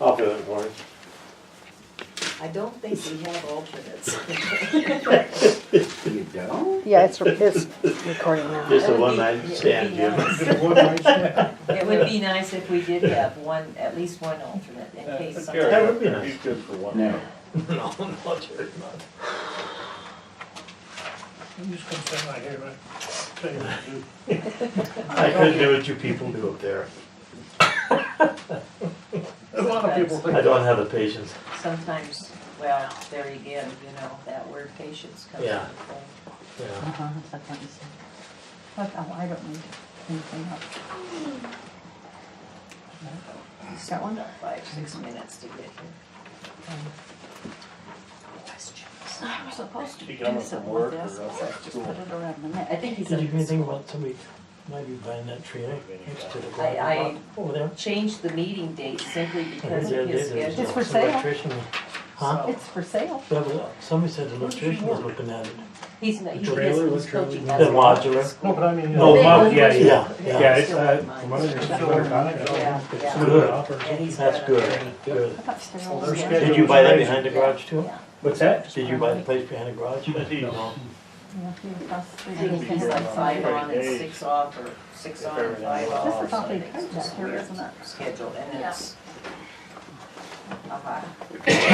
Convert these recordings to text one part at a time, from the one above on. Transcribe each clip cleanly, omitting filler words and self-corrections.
I'll fill in for it. I don't think we have alternates. You don't? Yeah, it's recording now. Just a That would one be- night it would stand, be Jim. nice. One night stand. It would be nice if we did have one, at least one alternate in case That something. would be nice. He's good for one. No. No, not Jerry, not. I'm just gonna stand right here, right? Tell you what to do. I couldn't do what you people do up there. A lot of people think. I don't have the patience. Sometimes, well, there again, you know, that word patience comes Yeah. into play. Yeah. That's what you said. Look, oh, I don't need anything else. Got one? About 5-6 minutes to get here. Questions? I was supposed to He do coming from something work with or this, else so at just school? put it around the neck. I think he's Did you in hear anything school. about somebody might be buying that tree next to the I- garage over there? Changed the meeting date simply because The other of day his there was schedule. It's for some sale. electrician. Huh? It's for sale. Yeah, but somebody said the electrician was looking at it. He's not, he's Trailer, he's coaching The basketball at modular. school. No, but I mean. No, yeah, Yeah, Yeah, it's, Still from mine. what I understand, Yeah, yeah. Good. And he's That's got a good, very- good. I thought Sterling Well, was their there. schedule- Did you buy that behind the garage too? Yeah. what's that? Did you buy the place behind the garage? No. Yeah, he was across the I street. think he's like 5 on and 6 off, or 6 on and 5 off. This or is awfully something. tight It's just back here, weird isn't it? schedule, and it's. There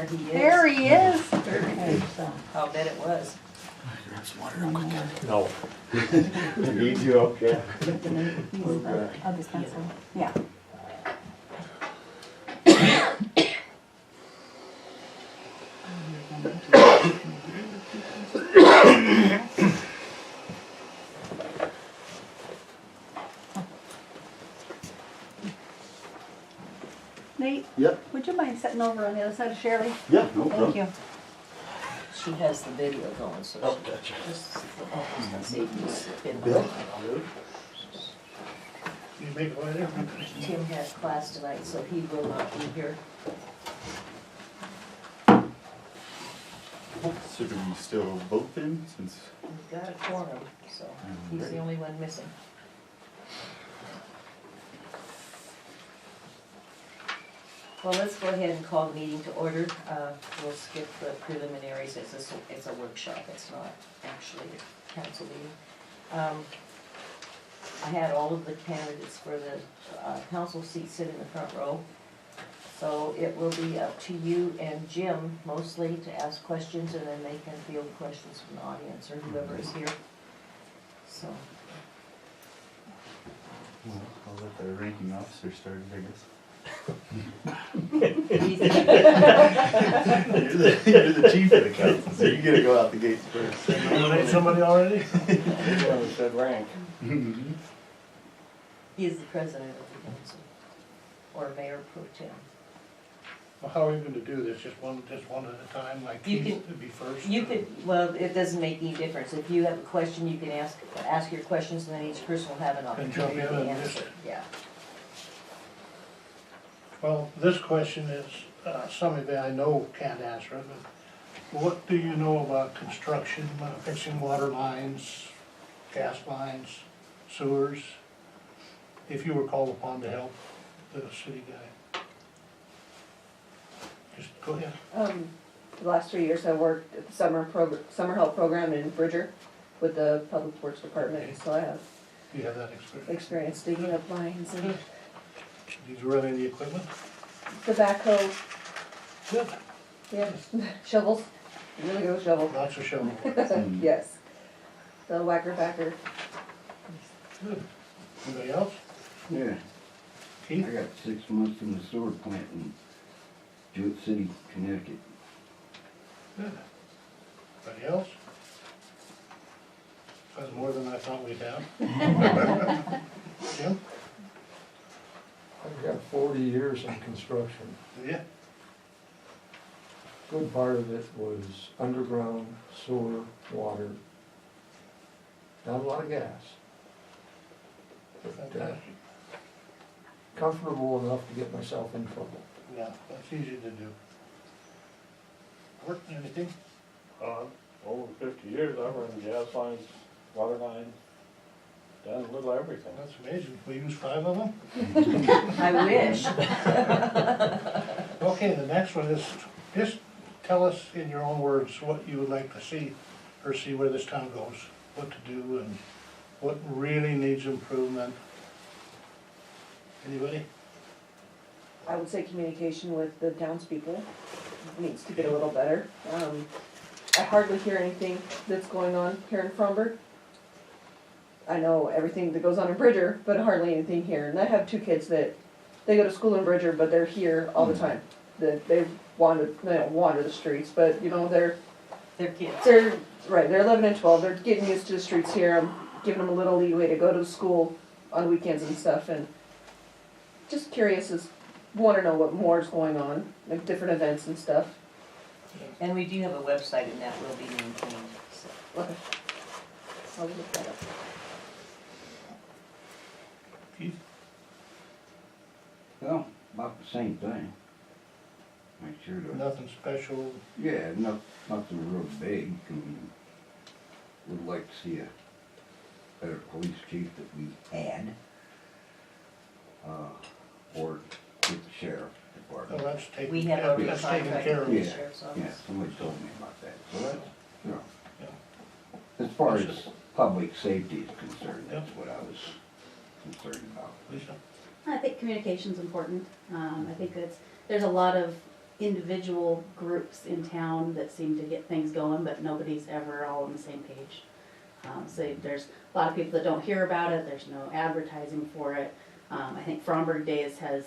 he is. There he is. Okay, so. I'll bet it was. No. Need you, okay. I'll just cancel. Yeah. Nate, Yep, would you mind sitting over on the other side of Shirley? yeah, no Thank problem. you. She has the video going, so Oh, gotcha. this is gonna save you spin Bill? behind. You make it right there. Tim has class tonight, so he will not be here. So do we still vote then, since? We've got a quorum, so he's the only one missing. Well, let's go ahead and call the meeting to order. We'll skip the preliminaries, it's a workshop, it's not actually a council meeting. I had all of the candidates for the council seat sit in the front row. So it will be up to you and Jim mostly to ask questions, and then they can field questions from the audience or whoever is here. So, Well, I'll let the ranking officer start, I guess. You're the chief of the council, so you gotta go out the gates first. Nominate somebody already? Said rank. he is the president of the council, or mayor pro tem. Well, how are you gonna do this? Just one at a time, like You Keith can- would be first? You could, well, it doesn't make any difference. If you have a question, you can ask your questions, and then each person will have an And jump opportunity in to and just- answer. Yeah. Well, this question is, somebody I know can't answer it, but what do you know about construction, fixing water lines, gas lines, sewers? If you were called upon to help the city guy? Just go ahead. The last 3 years I worked at the summer help program in Bridger with the Public Works Department, so I have You have that experience. experience digging up lines and Did you run any equipment? the backhoe, Good. yeah, shovels, really good with shovels, Lots of shovel. yes. The whacker backer. Good. Anybody else? Yeah, I Keith? got 6 months in the sewer plant in Jewett City, Connecticut. Good. Anybody else? That's more than I thought we'd have. Jim? I've got 40 years in construction. Yeah. Good part of it was underground sewer, water. Not a lot of gas. But, Fantastic. comfortable enough to get myself in trouble. Yeah, that's easy to do. Work, anything? Over 50 years, I've run gas lines, water lines, Done a little everything. That's amazing. We use 5 of them? I wish. Okay, the next one is, just tell us in your own words what you would like to see, or see where this town goes, what to do and what really needs improvement. Anybody? I would say communication with the townspeople needs to get a little better. I hardly hear anything that's going on here in Fromberg. I know everything that goes on in Bridger, but hardly anything here. And I have 2 kids that, they go to school in Bridger, but they're here all the time. They don't wander the streets, but you know, They're kids. they're 11 and 12, they're getting used to the streets here. I'm giving them a little leeway to go to school on weekends and stuff, and just curious, want to know what more is going on, like different events and stuff. And we do have a website and that will be maintained, so. Okay. I'll look that up. Keith? Well, about the same thing. Make sure to, Nothing special? yeah, nothing real big. I mean, would like to see a better police chief that we had. Or get the sheriff Well, department. that's taken We have care a of, that's taken contract care with of. the Yeah, sheriff's Yeah, office. somebody told me about that, so that's, you know. Yeah. As far as public safety is concerned, Yeah. that's what I was concerned about. Lisa? I think communication's important. I think there's a lot of individual groups in town that seem to get things going, but nobody's ever all on the same page. So there's a lot of people that don't hear about it, there's no advertising for it. I think Fromberg Days has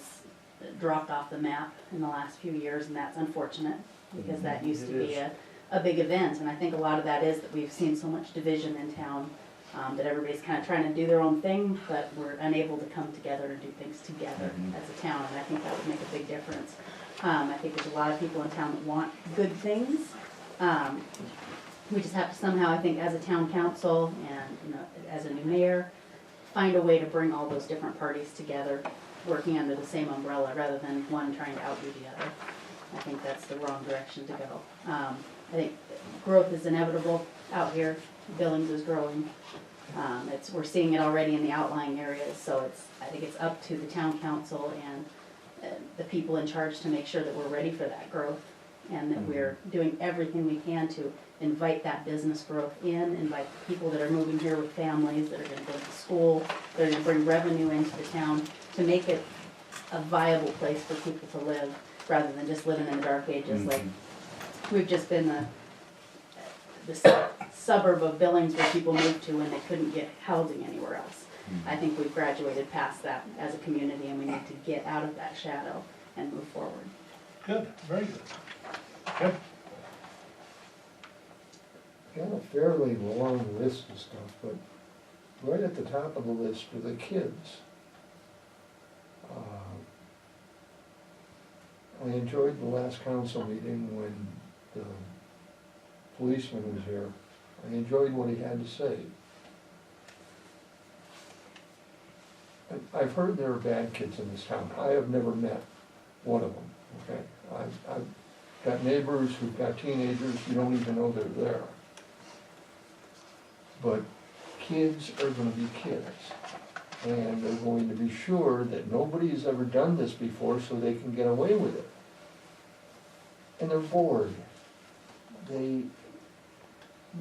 dropped off the map in the last few years, and that's unfortunate, because that used to be a big event. And I think a lot of that is that we've seen so much division in town, that everybody's kind of trying to do their own thing, but we're unable to come together and do things together as a town, and I think that would make a big difference. I think there's a lot of people in town that want good things. We just have to somehow, I think, as a town council and, you know, as a new mayor, find a way to bring all those different parties together, working under the same umbrella, rather than one trying to outdo the other. I think that's the wrong direction to go. I think growth is inevitable out here. Billings is growing. We're seeing it already in the outlying areas, so I think it's up to the town council and the people in charge to make sure that we're ready for that growth, and that we're doing everything we can to invite that business growth in, invite the people that are moving here with families, that are gonna go to school, that are gonna bring revenue into the town, to make it a viable place for people to live, rather than just living in the dark ages. Like, we've just been the suburb of Billings where people moved to when they couldn't get housing anywhere else. I think we've graduated past that as a community, and we need to get out of that shadow and move forward. Good, very good. Yep. Got a fairly long list of stuff, but right at the top of the list are the kids. I enjoyed the last council meeting when the policeman was here. I enjoyed what he had to say. I've heard there are bad kids in this town. I have never met one of them, okay? I've got neighbors who've got teenagers, you don't even know they're there. But kids are gonna be kids. And they're going to be sure that nobody's ever done this before, so they can get away with it. And they're bored.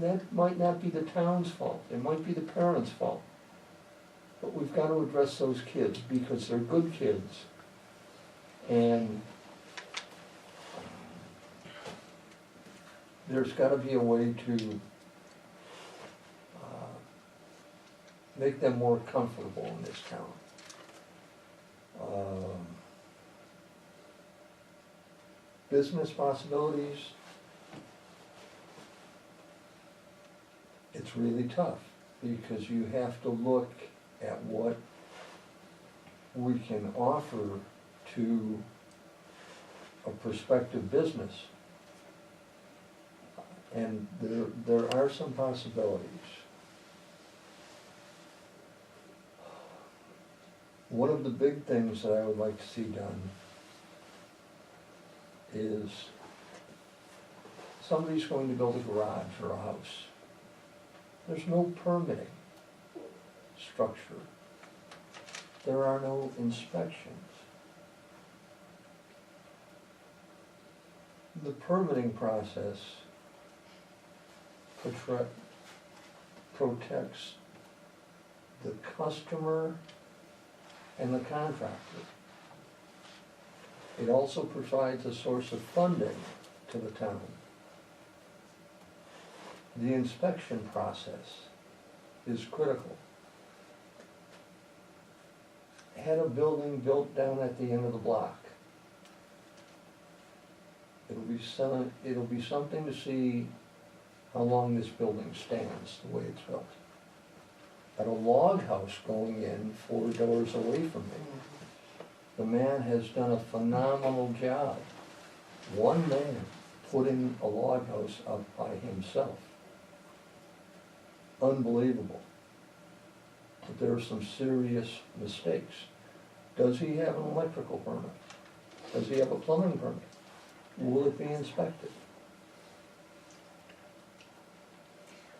That might not be the town's fault, it might be the parents' fault. But we've got to address those kids, because they're good kids. And there's gotta be a way to make them more comfortable in this town. Business possibilities, it's really tough, because you have to look at what we can offer to a prospective business. And there are some possibilities. One of the big things that I would like to see done is somebody's going to build a garage or a house. There's no permitting. structure, there are no inspections. The permitting process protects the customer and the contractor. It also provides a source of funding to the town. The inspection process is critical. Had a building built down at the end of the block. It'll be something to see how long this building stands, the way it's built. At a log house going in 4 doors away from me, the man has done a phenomenal job. One man putting a log house up by himself. Unbelievable. But there are some serious mistakes. Does he have an electrical permit? Does he have a plumbing permit? Will it be inspected?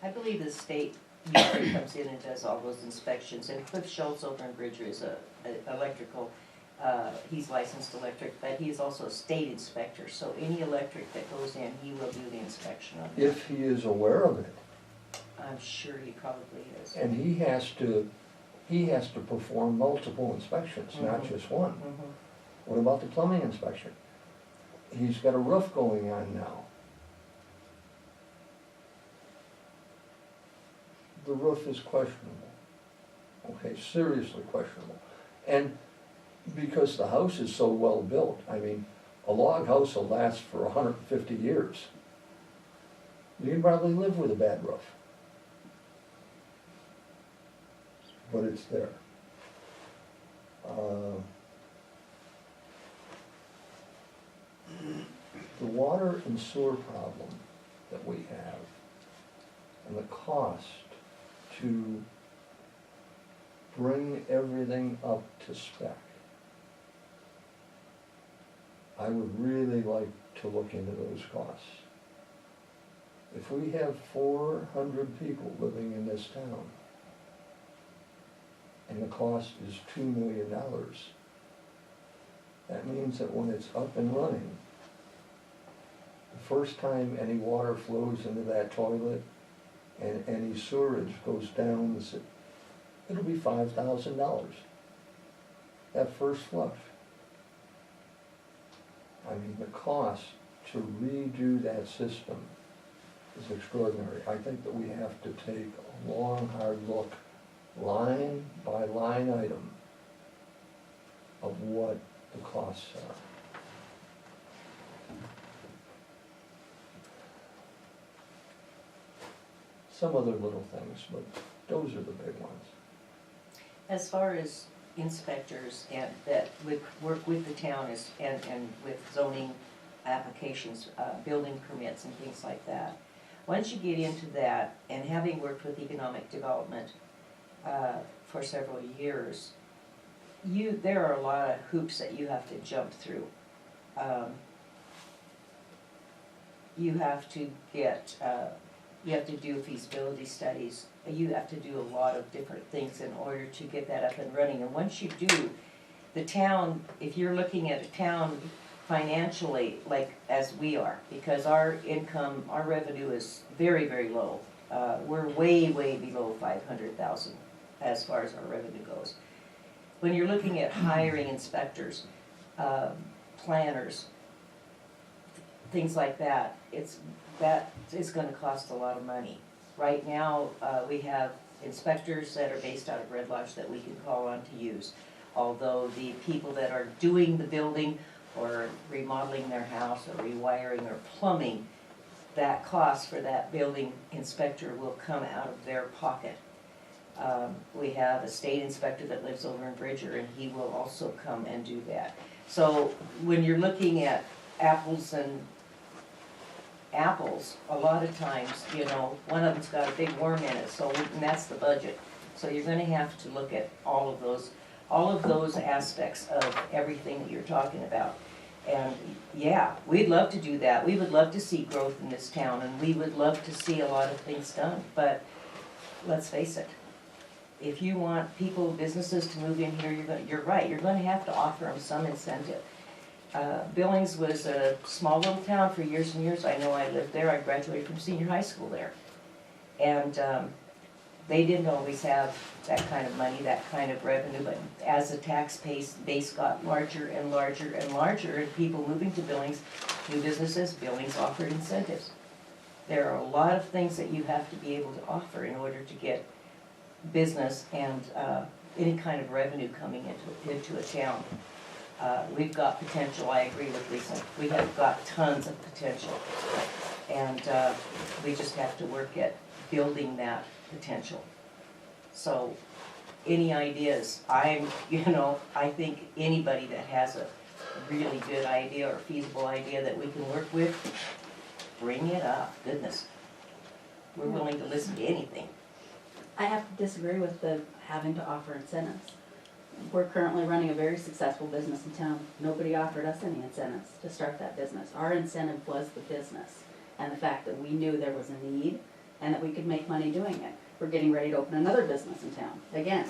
I believe the state usually comes in and does all those inspections, and Cliff Schultz over in Bridger is a electrical, he's licensed electric, but he's also a state inspector, so any electric that goes in, he will do the inspection on it. If he is aware of it, I'm sure he probably is. and he has to perform multiple inspections, not just one. Mhm. What about the plumbing inspection? He's got a roof going on now. The roof is questionable. Okay, seriously questionable. And because the house is so well built, I mean, a log house will last for 150 years. You can probably live with a bad roof. But it's there. The water and sewer problem that we have and the cost to bring everything up to spec, I would really like to look into those costs. If we have 400 people living in this town, and the cost is $2 million, that means that when it's up and running, the first time any water flows into that toilet and any sewerage goes down, it'll be $5,000. That first flush. I mean, the cost to redo that system is extraordinary. I think that we have to take a long, hard look, line by line item, of what the costs are. Some other little things, but those are the big ones. As far as inspectors and that would work with the town and with zoning applications, building permits and things like that. Once you get into that, and having worked with economic development for several years, there are a lot of hoops that you have to jump through. You have to get, you have to do feasibility studies. You have to do a lot of different things in order to get that up and running. And once you do, the town, if you're looking at a town financially, like as we are, because our income, our revenue is very, very low. We're way, way below 500,000 as far as our revenue goes. When you're looking at hiring inspectors, planners, things like that, that is gonna cost a lot of money. Right now, we have inspectors that are based out of Red Lodge that we can call on to use. Although the people that are doing the building or remodeling their house or rewiring or plumbing, that cost for that building inspector will come out of their pocket. We have a state inspector that lives over in Bridger, and he will also come and do that. So when you're looking at apples and apples, a lot of times, you know, one of them's got a big worm in it, so, and that's the budget. So you're gonna have to look at all of those aspects of everything that you're talking about. And yeah, we'd love to do that. We would love to see growth in this town, and we would love to see a lot of things done, but let's face it, if you want people, businesses to move in here, you're right, you're gonna have to offer them some incentive. Billings was a small little town for years and years. I know I lived there. I graduated from senior high school there. And they didn't always have that kind of money, that kind of revenue, but as the tax base got larger and larger and larger, and people moving to Billings, new businesses, Billings offered incentives. There are a lot of things that you have to be able to offer in order to get business and any kind of revenue coming into a town. We've got potential, I agree with Lisa, we have got tons of potential. And we just have to work at building that potential. So, any ideas? I think anybody that has a really good idea or feasible idea that we can work with, bring it up, goodness. We're willing to listen to anything. I have to disagree with the having to offer incentives. We're currently running a very successful business in town. Nobody offered us any incentives to start that business. Our incentive was the business and the fact that we knew there was a need and that we could make money doing it. We're getting ready to open another business in town. Again,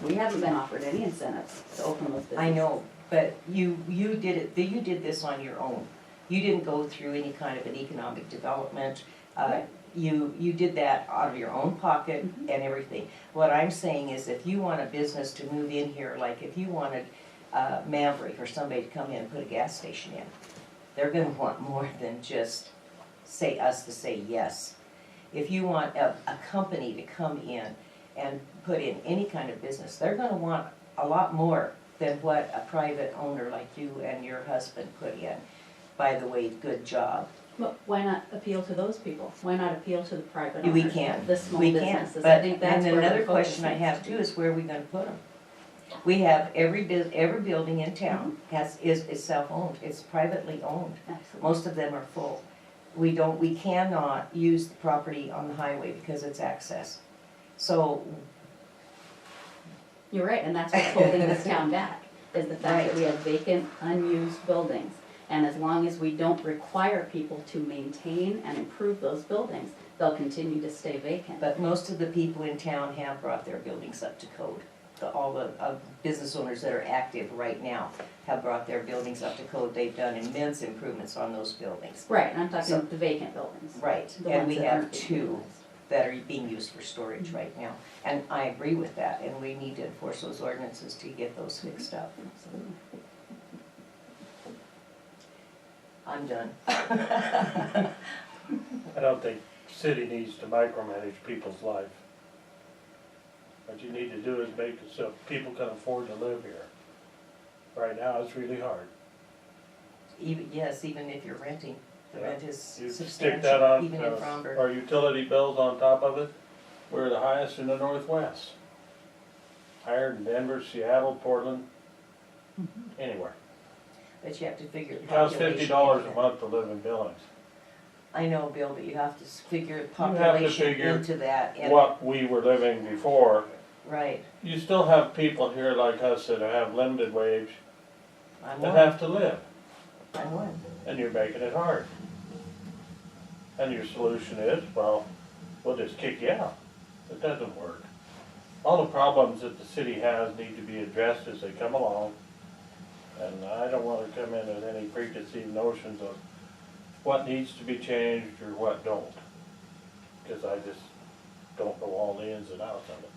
we haven't been offered any incentives to open those businesses. I know, but you did this on your own. You didn't go through any kind of an economic development. Right. You did that out of your own pocket and everything. What I'm saying is if you want a business to move in here, like if you wanted Maverick or somebody to come in and put a gas station in, they're gonna want more than just us to say yes. If you want a company to come in and put in any kind of business, they're gonna want a lot more than what a private owner like you and your husband put in. By the way, good job. But why not appeal to those people? Why not appeal to the private We owners? can, The small we can, businesses? but, I think that's and where another the focus question I needs have to too be. is where are we gonna put them? We have every building in town is self-owned, it's privately owned. Absolutely. Most of them are full. We cannot use the property on the highway because it's access. So, You're right, and that's what's holding this town back, is the fact that we have vacant, unused buildings. And as long as we don't require people to maintain and improve those buildings, they'll continue to stay vacant. but most of the people in town have brought their buildings up to code. All the business owners that are active right now have brought their buildings up to code. They've done immense improvements on those buildings. Right, and I'm talking So- the vacant buildings. Right, The and ones we that have aren't being two utilized. that are being used for storage right now. And I agree with that, and we need to enforce those ordinances to get those fixed up. Absolutely. I'm done. I don't think city needs to micromanage people's life. What you need to do is make it so people can afford to live here. Right now, it's really hard. Even if you're renting, the Yeah. rent is You stick that substantial, on, even in Fromberg. our utility bills on top of it, we're the highest in the Northwest. Higher than Denver, Seattle, Portland, anywhere. But you have to figure It costs population $50 into a that. month to live in Billings. I know, Bill, but you have to figure have to population figure into that. And What we were living before, right, you still have people here like us that have limited wage I'm that one. have to live, I'm one. and you're making it hard. And your solution is, well, we'll just kick you out. It doesn't work. All the problems that the city has need to be addressed as they come along. And I don't wanna come in with any preconceived notions of what needs to be changed or what don't. Cause I just don't know all the ins and outs of it.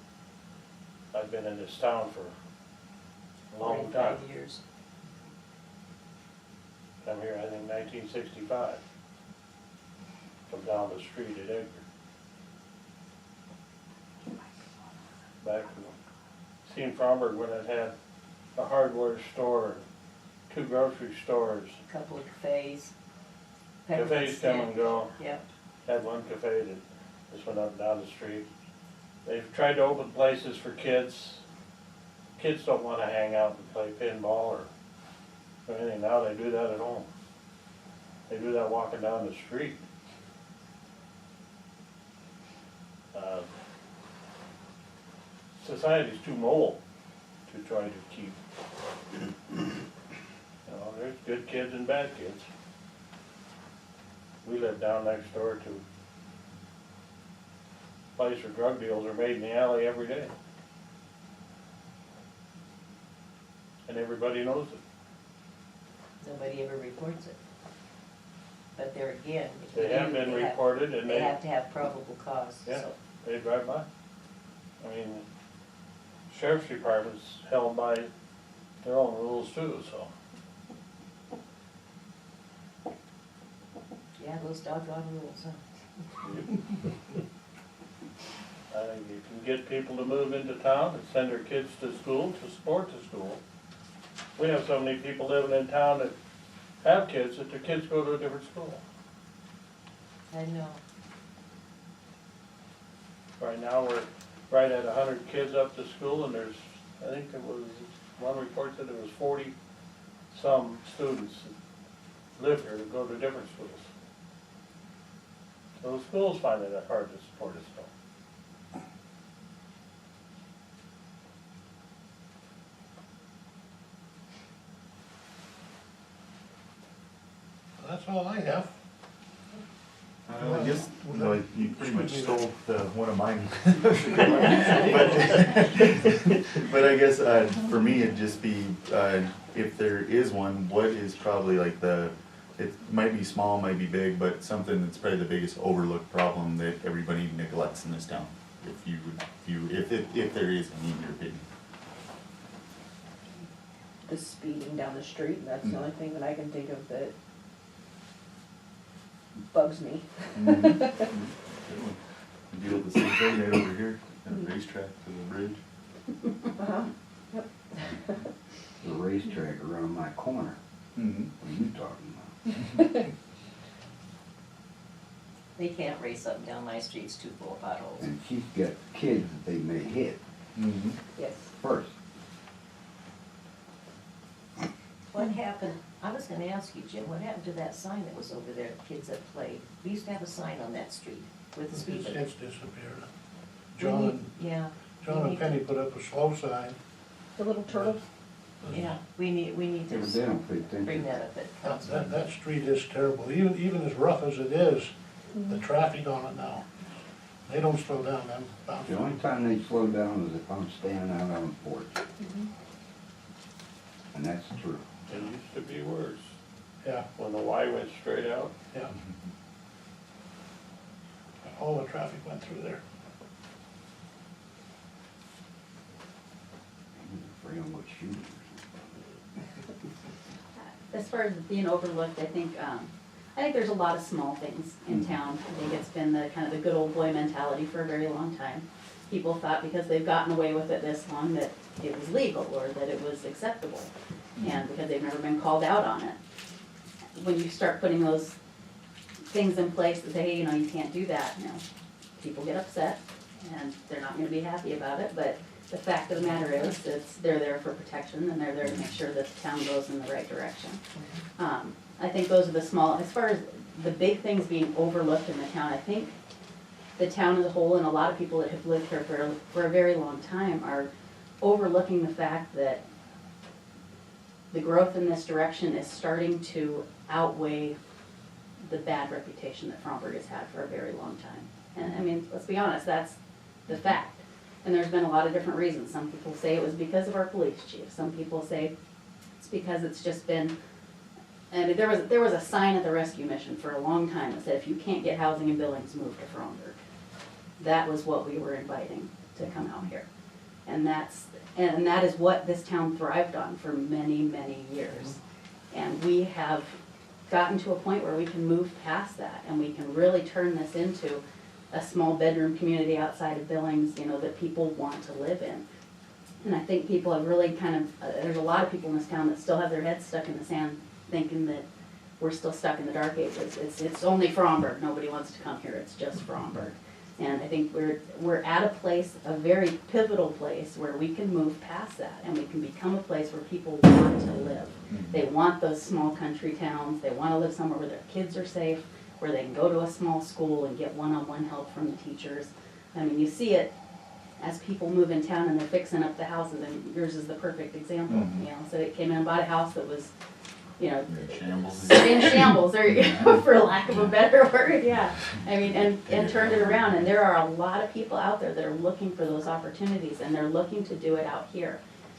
I've been in this town for a long time. 45 years. I'm here, I think 1965. From down the street at Edgar. Back in, seen Fromberg when it had a hardware store, 2 grocery stores. A couple of cafes. Cafes come and go. Yep. Had one cafe that just went up and down the street. They've tried to open places for kids. Kids don't wanna hang out and play pinball or anything, now they do that at home. They do that walking down the street. Society's too mobile to try to keep. There's good kids and bad kids. We live down next door to a place where drug deals are made in the alley every day. and everybody knows it. Nobody ever reports it. But there again, if you They have do, been reported and they have to have probable cause, Yeah. so. they drive by. I mean, sheriff's department's held by their own rules too, so. Yeah, those doggone rules, huh? You can get people to move into town and send their kids to school, to support the school. We have so many people living in town that have kids, that their kids go to a different school. I know. Right now, we're right at 100 kids up to school, and there's, I think there was, one report said there was 40-some students that live here that go to different schools. So the schools find it hard to support us still. That's all I have. I guess, no, you pretty much stole one of mine. But I guess for me, it'd just be, if there is one, what is probably like it might be small, might be big, but something that's probably the biggest overlooked problem that everybody neglects in this town? If you would, if there is any, in your opinion. The speeding down the street, that's the only thing that I can think of that bugs me. We deal with the same thing right over here, at the racetrack to the bridge. Uh-huh, yep. The racetrack around my corner, Mm-hmm. what are you talking about? They can't race up and down my street, it's too full of potholes. And she's got kids that they may hit Mm-hmm. Yes. first. What happened, I was gonna ask you, Jim, what happened to that sign that was over there, kids that played? We used to have a sign on that street with the speed limit. It's disappeared. We John need- and, Yeah. John we and need Penny to- put up a slow sign. The little turtle. Yeah, we need They to don't pay attention. bring that up at council. That street is terrible, even as rough as it is, the traffic on it now. They don't slow down them. The only time they slow down is if I'm standing out on the porch. And that's true. It used to be worse, Yeah, when the Y went straight out. yeah. All the traffic went through there. Afraid of what shooters. As far as being overlooked, I think there's a lot of small things in town. I think it's been the kind of the good old boy mentality for a very long time. People thought because they've gotten away with it this long that it was legal or that it was acceptable, and because they've never been called out on it. When you start putting those things in place that say, hey, you can't do that, people get upset and they're not gonna be happy about it, but the fact of the matter is, they're there for protection and they're there to make sure that the town goes in the right direction. I think those are the small, as far as the big things being overlooked in the town, I think the town as a whole and a lot of people that have lived here for a very long time are overlooking the fact that the growth in this direction is starting to outweigh the bad reputation that Fromberg has had for a very long time. And I mean, let's be honest, that's the fact. And there's been a lot of different reasons. Some people say it was because of our police chief. Some people say it's because it's just been, I mean, there was a sign at the rescue mission for a long time that said, if you can't get housing in Billings, move to Fromberg. That was what we were inviting to come out here. And that is what this town thrived on for many, many years. And we have gotten to a point where we can move past that and we can really turn this into a small bedroom community outside of Billings, that people want to live in. And I think people have really there's a lot of people in this town that still have their heads stuck in the sand thinking that we're still stuck in the dark ages. It's only Fromberg, nobody wants to come here, it's just Fromberg. And I think we're at a place, a very pivotal place, where we can move past that and we can become a place where people want to live. They want those small country towns, they want to live somewhere where their kids are safe, where they can go to a small school and get one-on-one help from the teachers. I mean, you see it as people move in town and they're fixing up the houses, and yours is the perfect example. So it came in and bought a house that was, Shambles. in shambles, there you go, for lack of a better word, yeah. I mean, and turned it around, and there are a lot of people out there that are looking for those opportunities, and they're looking to do it out here.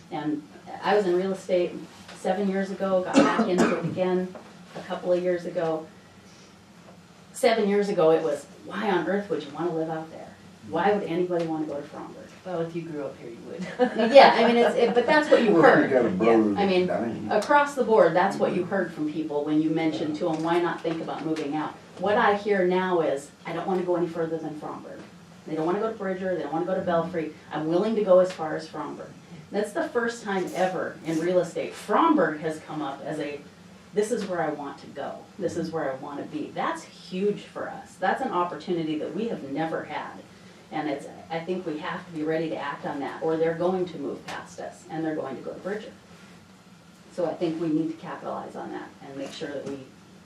And I was in real estate 7 years ago, got back into it again a couple of years ago. 7 years ago, it was, why on earth would you want to live out there? Why would anybody want to go to Fromberg? Well, if you grew up here, you would. Yeah, I mean, but that's what you Well, heard. you got a brother I that's mean, dying. across the board, that's what you heard from people when you mentioned to them, why not think about moving out? What I hear now is, I don't want to go any further than Fromberg. They don't want to go to Bridger, they don't want to go to Belfry. I'm willing to go as far as Fromberg. That's the first time ever in real estate. Fromberg has come up as a, this is where I want to go. This is where I want to be. That's huge for us. That's an opportunity that we have never had. And it's, I think we have to be ready to act on that, or they're going to move past us, and they're going to go to Bridger. So I think we need to capitalize on that and make sure that we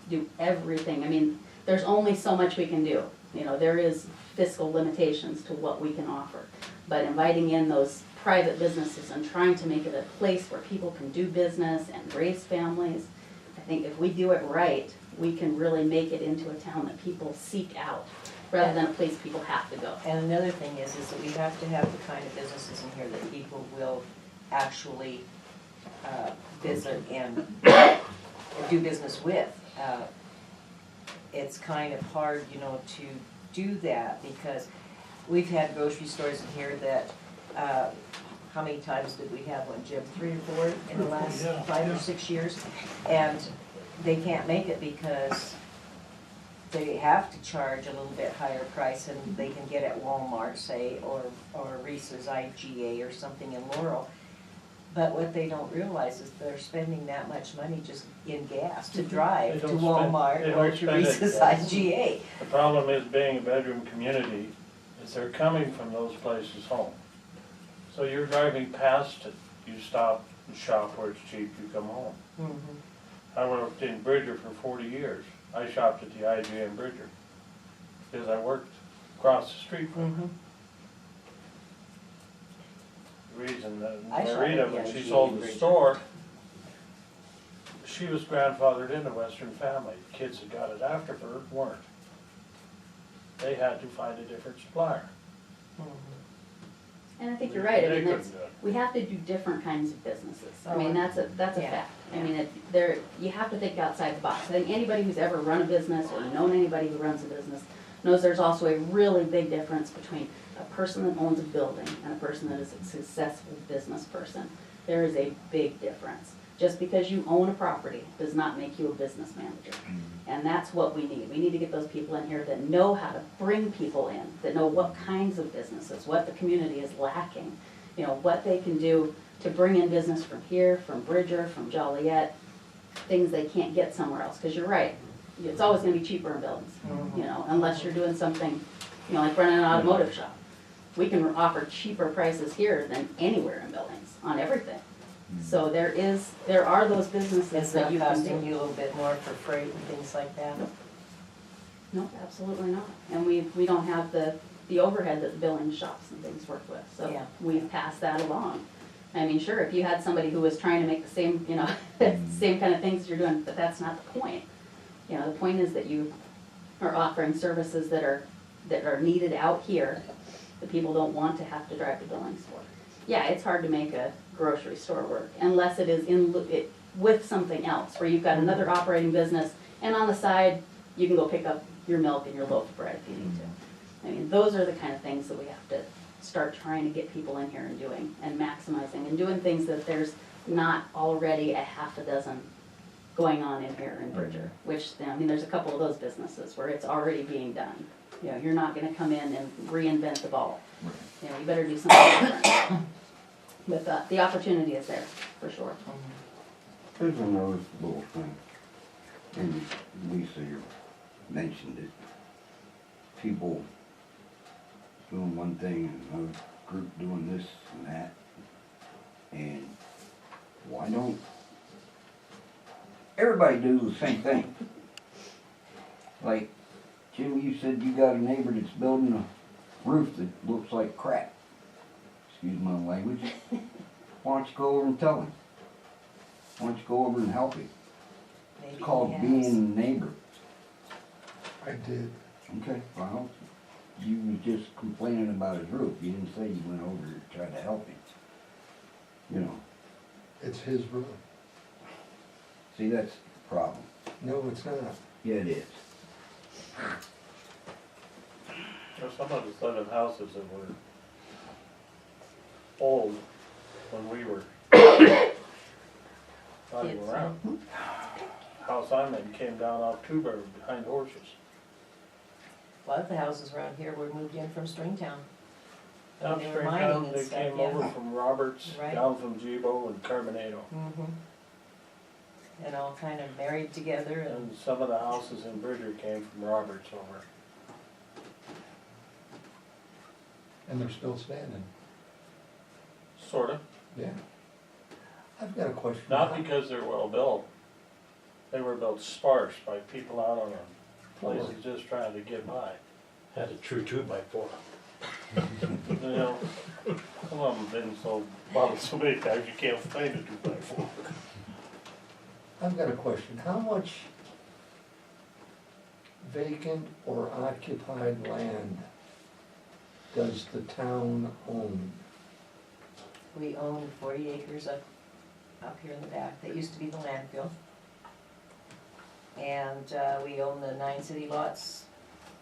do everything. I mean, there's only so much we can do. You know, there is fiscal limitations to what we can offer. But inviting in those private businesses and trying to make it a place where people can do business and raise families, I think if we do it right, we can really make it into a town that people seek out, rather than a place people have to go. And another thing is that we have to have the kind of businesses in here that people will actually visit and do business with. It's kind of hard, you know, to do that because we've had grocery stores in here that, how many times did we have one, Jim? 3 or 4 in the last Yeah, 5 or 6 years? And they can't make it because they have to charge a little bit higher price than they can get at Walmart, say, or Reese's IGA or something in Laurel. But what they don't realize is they're spending that much money just in gas to drive They to don't Walmart they or don't to spend it, Reese's yes. IGA. The problem is being a bedroom community, is they're coming from those places home. So you're driving past it, you stop and shop where it's cheap, you come home. I worked in Bridger for 40 years. I shopped at the IGA in Bridger because I worked across the street from it. The reason that I shop Marita, at the when she IGA sold in the Bridger. store, she was grandfathered into Western family. The kids that got it after her weren't. They had to find a different supplier. And I think you're right, I They mean, couldn't that's, do it. we have to do different kinds of businesses. I Oh, mean, that's a yeah, fact. I yeah. mean, you have to think outside the box. I think anybody who's ever run a business or known anybody who runs a business knows there's also a really big difference between a person that owns a building and a person that is a successful business person. There is a big difference. Just because you own a property does not make you a business manager. And that's what we need. We need to get those people in here that know how to bring people in, that know what kinds of businesses, what the community is lacking, you know, what they can do to bring in business from here, from Bridger, from Joliet, things they can't get somewhere else. Because you're right, it's always going to be cheaper in buildings, you know, unless you're doing something, you know, like running an automotive shop. We can offer cheaper prices here than anywhere in buildings on everything. So there are those businesses It's that not you can costing do. you a little bit more for freight and things like that? No, absolutely not. And we don't have the overhead that the building shops and things work with. So Yeah. we've passed that along. I mean, sure, if you had somebody who was trying to make the same, you know, same kind of things you're doing, but that's not the point. You know, the point is that you are offering services that are needed out here that people don't want to have to drive to buildings for. Yeah, it's hard to make a grocery store work unless it is with something else, where you've got another operating business and on the side, you can go pick up your milk and your loaf of bread if you need to. I mean, those are the kind of things that we have to start trying to get people in here and doing and maximizing and doing things that there's not already a half a dozen going on in here in Bridger, which, I mean, there's a couple of those businesses where it's already being done. You know, you're not gonna come in and reinvent the ball. You know, you better do something different. But the opportunity is there, for sure. There's another little thing, and Lisa, you mentioned it. People doing one thing and another group doing this and that. And why don't everybody do the same thing? Like, Jim, you said you got a neighbor that's building a roof that looks like crap. Excuse my language. Why don't you go over and tell him? Why don't you go over and help him? Maybe It's called he has. being a neighbor. I did. Okay, well, you was just complaining about his roof. You didn't say you went over to try to help him. You know, It's his room. See, that's the problem. No, it's not. Yeah, it is. There's some of us live in houses that were old when we were not even Kids, around. House I'm in came down off Tuber behind horses. A lot of the houses around here were moved in from Stringtown. Down They were Springtown, mining and they stuff, came yeah. over from Roberts, Right. down from Jibo and Carbonado. Mm-hmm. And all kind of married together and, And some of the houses in Bridger came from Roberts over. And they're still standing. Sorta. Yeah. I've got a question. Not because they're well built. They were built sparse by people out on the places just trying to get by. Had a true 2x4. You know, some of them been so bought so many times you can't find a 2x4. I've got a question. How much vacant or occupied land does the town own? we own 40 acres up here in the back. That used to be the landfill. And we own the 9 city lots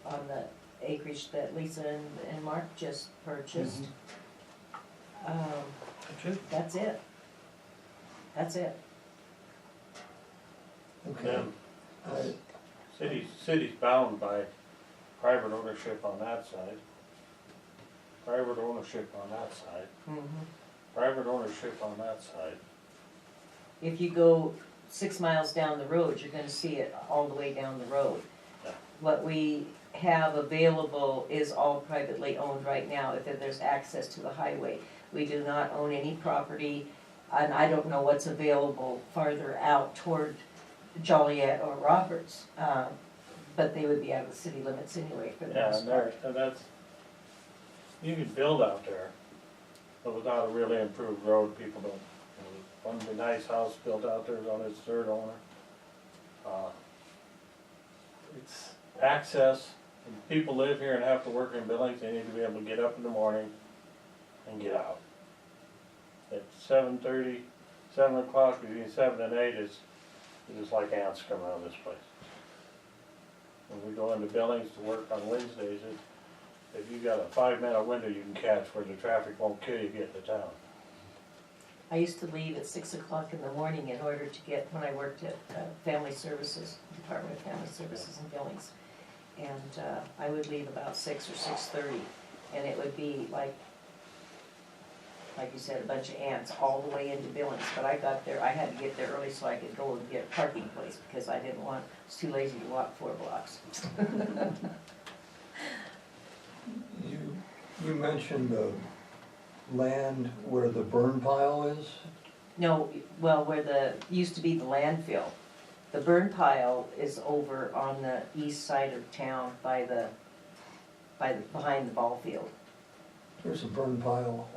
on the acreage that Lisa and Mark just purchased. That's it. That's it. Okay. Them, I- city's bound by private ownership on that side. Private ownership on that side. Mhm. Private ownership on that side. If you go 6 miles down the road, you're gonna see it all the way down the road. Yeah. What we have available is all privately owned right now, if there's access to the highway. We do not own any property, and I don't know what's available farther out toward Joliet or Roberts. But they would be out of the city limits anyway for the Yeah, most and part. that's, you can build out there, but without a really improved road, people don't. One of the nice house built out there is on its third owner. It's access, when people live here and have to work in Billings, they need to be able to get up in the morning and get out. At 7:30, 7 o'clock, between 7 and 8 is like ants coming out of this place. When we go into Billings to work on Wednesdays, if you got a 5-minute window you can catch where the traffic won't kill you getting to town. I used to leave at 6 o'clock in the morning in order to get, when I worked at Family Services, Department of Family Services in Billings. And I would leave about 6 or 6:30, and it would be like you said, a bunch of ants all the way into Billings. But I got there, I had to get there early so I could go and get a parking place, because I didn't want, I was too lazy to walk 4 blocks. You mentioned the land where the burn pile is? No, well, where used to be the landfill. The burn pile is over on the east side of town behind the ball field. There's a burn pile